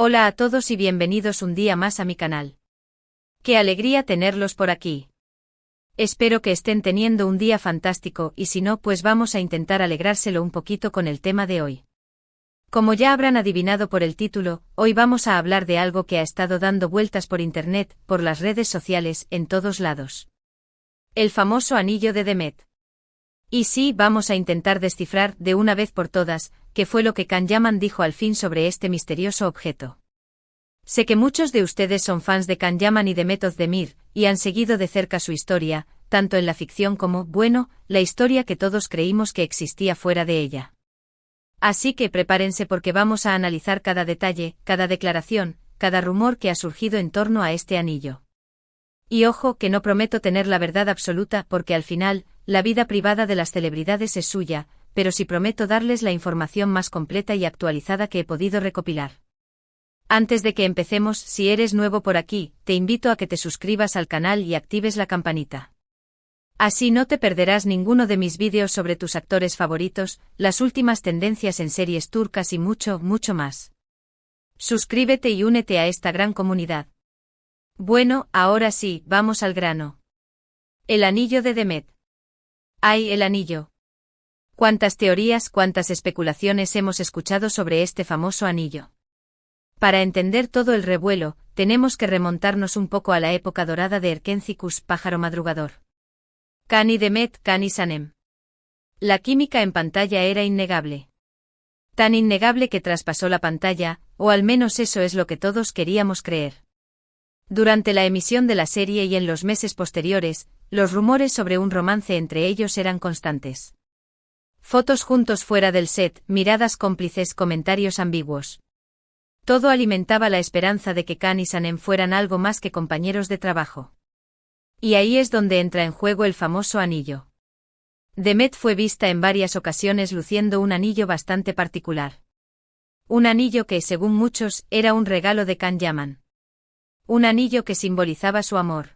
Hola a todos y bienvenidos un día más a mi canal. ¡Qué alegría tenerlos por aquí! Espero que estén teniendo un día fantástico y si no, pues vamos a intentar alegrárselo un poquito con el tema de hoy. Como ya habrán adivinado por el título, hoy vamos a hablar de algo que ha estado dando vueltas por internet, por las redes sociales, en todos lados. El famoso anillo de Demet. Y sí, vamos a intentar descifrar, de una vez por todas, qué fue lo que Can Yaman dijo al fin sobre este misterioso objeto. Sé que muchos de ustedes son fans de Can Yaman y de Demet Özdemir, y han seguido de cerca su historia, tanto en la ficción como, bueno, la historia que todos creímos que existía fuera de ella. Así que prepárense porque vamos a analizar cada detalle, cada declaración, cada rumor que ha surgido en torno a este anillo. Y ojo que no prometo tener la verdad absoluta porque al final, la vida privada de las celebridades es suya, pero sí prometo darles la información más completa y actualizada que he podido recopilar. Antes de que empecemos, si eres nuevo por aquí, te invito a que te suscribas al canal y actives la campanita. Así no te perderás ninguno de mis vídeos sobre tus actores favoritos, las últimas tendencias en series turcas y mucho, mucho más. Suscríbete y únete a esta gran comunidad. Bueno, ahora sí, vamos al grano. El anillo de Demet. ¡Ay, el anillo! Cuántas teorías, cuántas especulaciones hemos escuchado sobre este famoso anillo. Para entender todo el revuelo, tenemos que remontarnos un poco a la época dorada de Erkencikus, pájaro madrugador. Can y Demet, Can y Sanem. La química en pantalla era innegable. Tan innegable que traspasó la pantalla, o al menos eso es lo que todos queríamos creer. Durante la emisión de la serie y en los meses posteriores, los rumores sobre un romance entre ellos eran constantes. Fotos juntos fuera del set, miradas cómplices, comentarios ambiguos. Todo alimentaba la esperanza de que Can y Sanem fueran algo más que compañeros de trabajo. Y ahí es donde entra en juego el famoso anillo. Demet fue vista en varias ocasiones luciendo un anillo bastante particular. Un anillo que, según muchos, era un regalo de Can Yaman. Un anillo que simbolizaba su amor.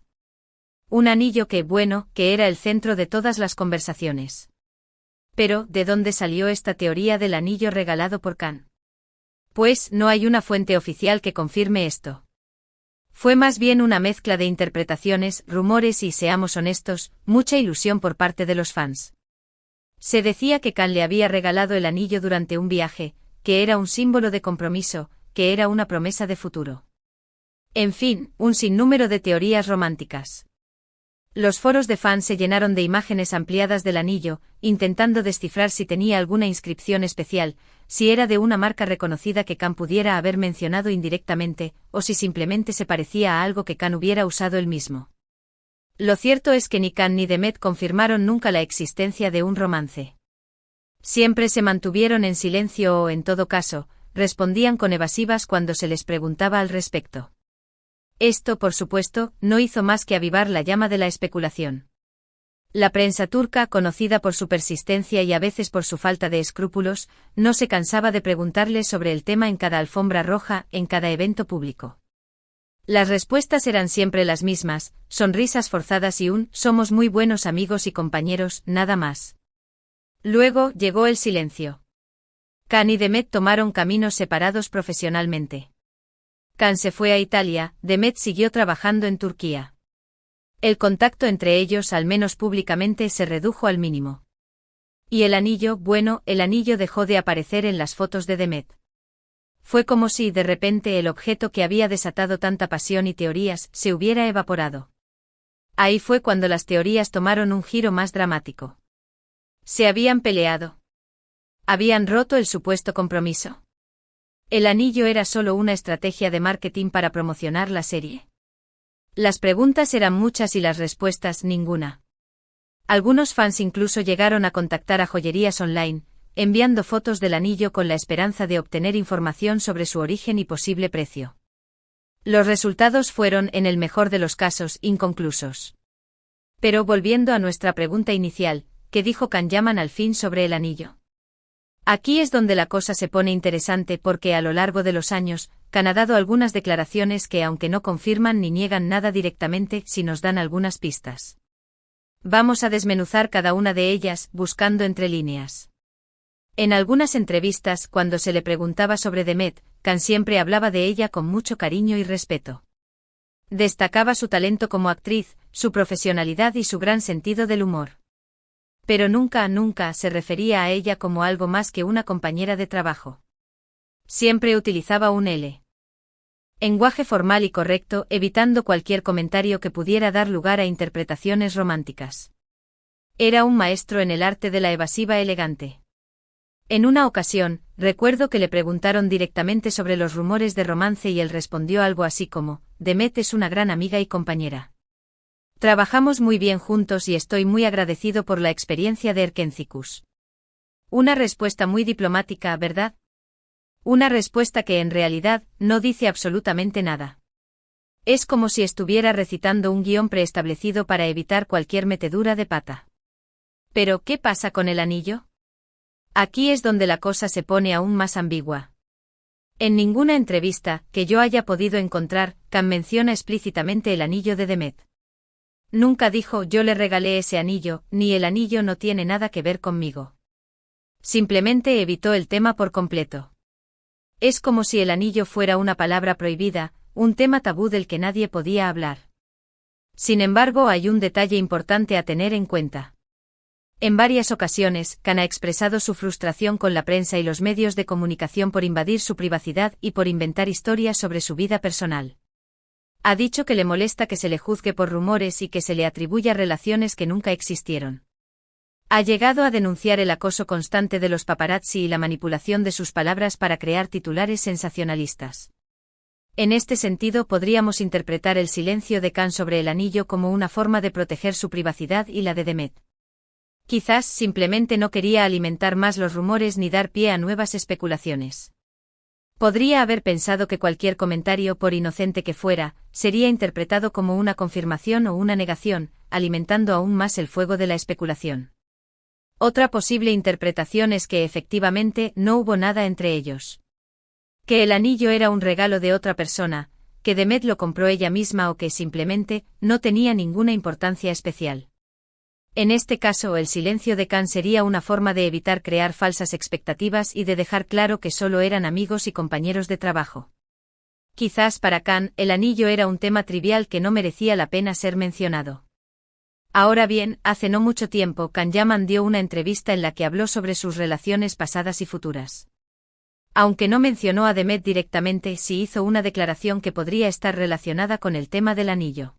Un anillo que, bueno, que era el centro de todas las conversaciones. Pero, ¿de dónde salió esta teoría del anillo regalado por Can? Pues, no hay una fuente oficial que confirme esto. Fue más bien una mezcla de interpretaciones, rumores y, seamos honestos, mucha ilusión por parte de los fans. Se decía que Can le había regalado el anillo durante un viaje, que era un símbolo de compromiso, que era una promesa de futuro. En fin, un sinnúmero de teorías románticas. Los foros de fans se llenaron de imágenes ampliadas del anillo, intentando descifrar si tenía alguna inscripción especial, si era de una marca reconocida que Can pudiera haber mencionado indirectamente, o si simplemente se parecía a algo que Can hubiera usado él mismo. Lo cierto es que ni Can ni Demet confirmaron nunca la existencia de un romance. Siempre se mantuvieron en silencio o, en todo caso, respondían con evasivas cuando se les preguntaba al respecto. Esto, por supuesto, no hizo más que avivar la llama de la especulación. La prensa turca, conocida por su persistencia y a veces por su falta de escrúpulos, no se cansaba de preguntarle sobre el tema en cada alfombra roja, en cada evento público. Las respuestas eran siempre las mismas, sonrisas forzadas y un «somos muy buenos amigos y compañeros», nada más. Luego llegó el silencio. Can y Demet tomaron caminos separados profesionalmente. Can se fue a Italia, Demet siguió trabajando en Turquía. El contacto entre ellos, al menos públicamente, se redujo al mínimo. Y el anillo, bueno, el anillo dejó de aparecer en las fotos de Demet. Fue como si, de repente, el objeto que había desatado tanta pasión y teorías, se hubiera evaporado. Ahí fue cuando las teorías tomaron un giro más dramático. ¿Se habían peleado? ¿Habían roto el supuesto compromiso? ¿El anillo era solo una estrategia de marketing para promocionar la serie? Las preguntas eran muchas y las respuestas ninguna. Algunos fans incluso llegaron a contactar a joyerías online, enviando fotos del anillo con la esperanza de obtener información sobre su origen y posible precio. Los resultados fueron, en el mejor de los casos, inconclusos. Pero volviendo a nuestra pregunta inicial, ¿qué dijo Can Yaman al fin sobre el anillo? Aquí es donde la cosa se pone interesante porque a lo largo de los años, Can ha dado algunas declaraciones que aunque no confirman ni niegan nada directamente, sí nos dan algunas pistas. Vamos a desmenuzar cada una de ellas, buscando entre líneas. En algunas entrevistas, cuando se le preguntaba sobre Demet, Can siempre hablaba de ella con mucho cariño y respeto. Destacaba su talento como actriz, su profesionalidad y su gran sentido del humor. Pero nunca se refería a ella como algo más que una compañera de trabajo. Siempre utilizaba un lenguaje formal y correcto, evitando cualquier comentario que pudiera dar lugar a interpretaciones románticas. Era un maestro en el arte de la evasiva elegante. En una ocasión, recuerdo que le preguntaron directamente sobre los rumores de romance y él respondió algo así como: Demet es una gran amiga y compañera. Trabajamos muy bien juntos y estoy muy agradecido por la experiencia de Erkentzicus. Una respuesta muy diplomática, ¿verdad? Una respuesta que en realidad no dice absolutamente nada. Es como si estuviera recitando un guión preestablecido para evitar cualquier metedura de pata. Pero, ¿qué pasa con el anillo? Aquí es donde la cosa se pone aún más ambigua. En ninguna entrevista que yo haya podido encontrar, Can menciona explícitamente el anillo de Demet. Nunca dijo yo le regalé ese anillo, ni el anillo no tiene nada que ver conmigo. Simplemente evitó el tema por completo. Es como si el anillo fuera una palabra prohibida, un tema tabú del que nadie podía hablar. Sin embargo, hay un detalle importante a tener en cuenta. En varias ocasiones, Can ha expresado su frustración con la prensa y los medios de comunicación por invadir su privacidad y por inventar historias sobre su vida personal. Ha dicho que le molesta que se le juzgue por rumores y que se le atribuya relaciones que nunca existieron. Ha llegado a denunciar el acoso constante de los paparazzi y la manipulación de sus palabras para crear titulares sensacionalistas. En este sentido, podríamos interpretar el silencio de Can sobre el anillo como una forma de proteger su privacidad y la de Demet. Quizás simplemente no quería alimentar más los rumores ni dar pie a nuevas especulaciones. Podría haber pensado que cualquier comentario, por inocente que fuera, sería interpretado como una confirmación o una negación, alimentando aún más el fuego de la especulación. Otra posible interpretación es que efectivamente no hubo nada entre ellos. Que el anillo era un regalo de otra persona, que Demet lo compró ella misma o que simplemente no tenía ninguna importancia especial. En este caso, el silencio de Can sería una forma de evitar crear falsas expectativas y de dejar claro que solo eran amigos y compañeros de trabajo. Quizás para Can, el anillo era un tema trivial que no merecía la pena ser mencionado. Ahora bien, hace no mucho tiempo, Can Yaman dio una entrevista en la que habló sobre sus relaciones pasadas y futuras. Aunque no mencionó a Demet directamente, sí hizo una declaración que podría estar relacionada con el tema del anillo.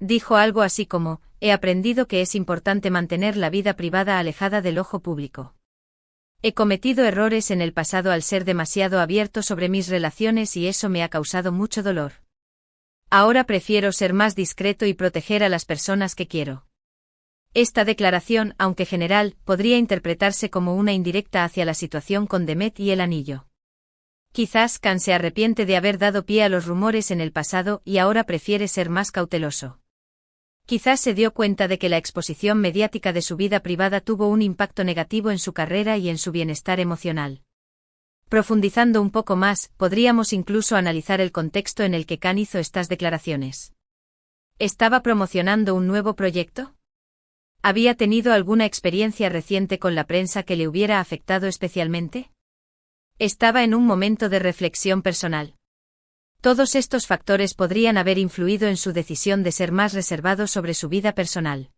Dijo algo así como: he aprendido que es importante mantener la vida privada alejada del ojo público. He cometido errores en el pasado al ser demasiado abierto sobre mis relaciones y eso me ha causado mucho dolor. Ahora prefiero ser más discreto y proteger a las personas que quiero. Esta declaración, aunque general, podría interpretarse como una indirecta hacia la situación con Demet y el anillo. Quizás Can se arrepiente de haber dado pie a los rumores en el pasado y ahora prefiere ser más cauteloso. Quizás se dio cuenta de que la exposición mediática de su vida privada tuvo un impacto negativo en su carrera y en su bienestar emocional. Profundizando un poco más, podríamos incluso analizar el contexto en el que Can hizo estas declaraciones. ¿Estaba promocionando un nuevo proyecto? ¿Había tenido alguna experiencia reciente con la prensa que le hubiera afectado especialmente? ¿Estaba en un momento de reflexión personal? Todos estos factores podrían haber influido en su decisión de ser más reservado sobre su vida personal.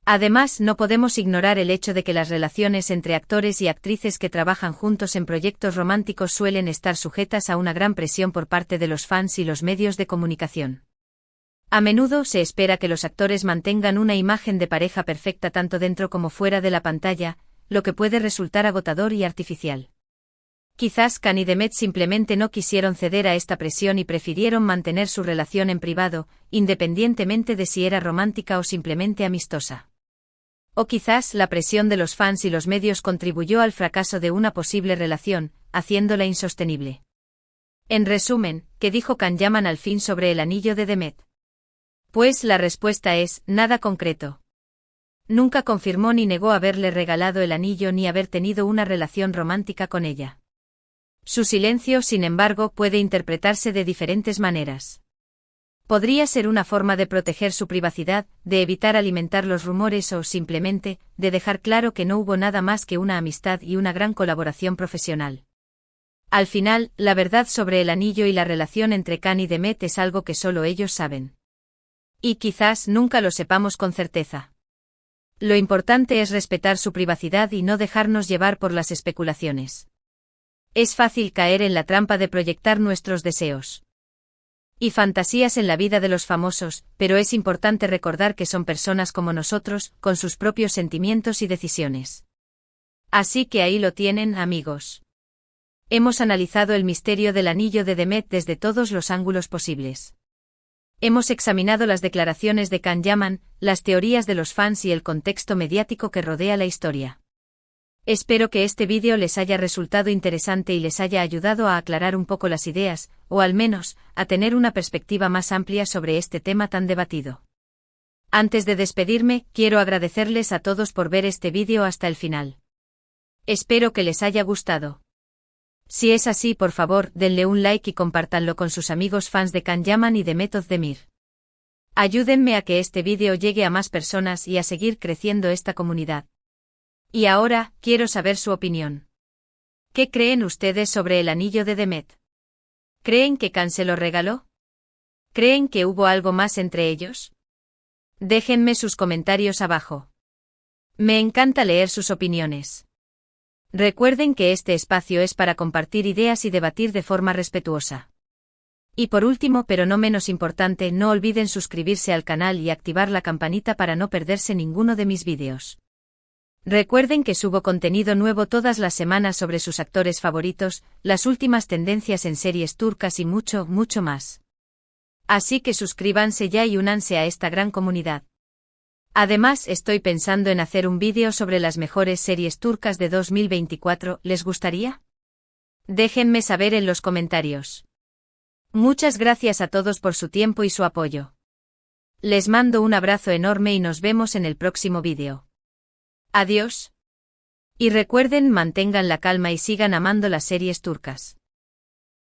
Además, no podemos ignorar el hecho de que las relaciones entre actores y actrices que trabajan juntos en proyectos románticos suelen estar sujetas a una gran presión por parte de los fans y los medios de comunicación. A menudo se espera que los actores mantengan una imagen de pareja perfecta tanto dentro como fuera de la pantalla, lo que puede resultar agotador y artificial. Quizás Can y Demet simplemente no quisieron ceder a esta presión y prefirieron mantener su relación en privado, independientemente de si era romántica o simplemente amistosa. O quizás la presión de los fans y los medios contribuyó al fracaso de una posible relación, haciéndola insostenible. En resumen, ¿qué dijo Can Yaman al fin sobre el anillo de Demet? Pues la respuesta es: nada concreto. Nunca confirmó ni negó haberle regalado el anillo ni haber tenido una relación romántica con ella. Su silencio, sin embargo, puede interpretarse de diferentes maneras. Podría ser una forma de proteger su privacidad, de evitar alimentar los rumores o, simplemente, de dejar claro que no hubo nada más que una amistad y una gran colaboración profesional. Al final, la verdad sobre el anillo y la relación entre Can y Demet es algo que solo ellos saben. Y quizás nunca lo sepamos con certeza. Lo importante es respetar su privacidad y no dejarnos llevar por las especulaciones. Es fácil caer en la trampa de proyectar nuestros deseos y fantasías en la vida de los famosos, pero es importante recordar que son personas como nosotros, con sus propios sentimientos y decisiones. Así que ahí lo tienen, amigos. Hemos analizado el misterio del anillo de Demet desde todos los ángulos posibles. Hemos examinado las declaraciones de Can Yaman, las teorías de los fans y el contexto mediático que rodea la historia. Espero que este vídeo les haya resultado interesante y les haya ayudado a aclarar un poco las ideas, o al menos, a tener una perspectiva más amplia sobre este tema tan debatido. Antes de despedirme, quiero agradecerles a todos por ver este vídeo hasta el final. Espero que les haya gustado. Si es así, por favor, denle un like y compártanlo con sus amigos fans de Can Yaman y de Method Demir. Ayúdenme a que este vídeo llegue a más personas y a seguir creciendo esta comunidad. Y ahora, quiero saber su opinión. ¿Qué creen ustedes sobre el anillo de Demet? ¿Creen que Can se lo regaló? ¿Creen que hubo algo más entre ellos? Déjenme sus comentarios abajo. Me encanta leer sus opiniones. Recuerden que este espacio es para compartir ideas y debatir de forma respetuosa. Y por último, pero no menos importante, no olviden suscribirse al canal y activar la campanita para no perderse ninguno de mis vídeos. Recuerden que subo contenido nuevo todas las semanas sobre sus actores favoritos, las últimas tendencias en series turcas y mucho, mucho más. Así que suscríbanse ya y únanse a esta gran comunidad. Además, estoy pensando en hacer un vídeo sobre las mejores series turcas de 2024, ¿les gustaría? Déjenme saber en los comentarios. Muchas gracias a todos por su tiempo y su apoyo. Les mando un abrazo enorme y nos vemos en el próximo vídeo. Adiós. Y recuerden, mantengan la calma y sigan amando las series turcas.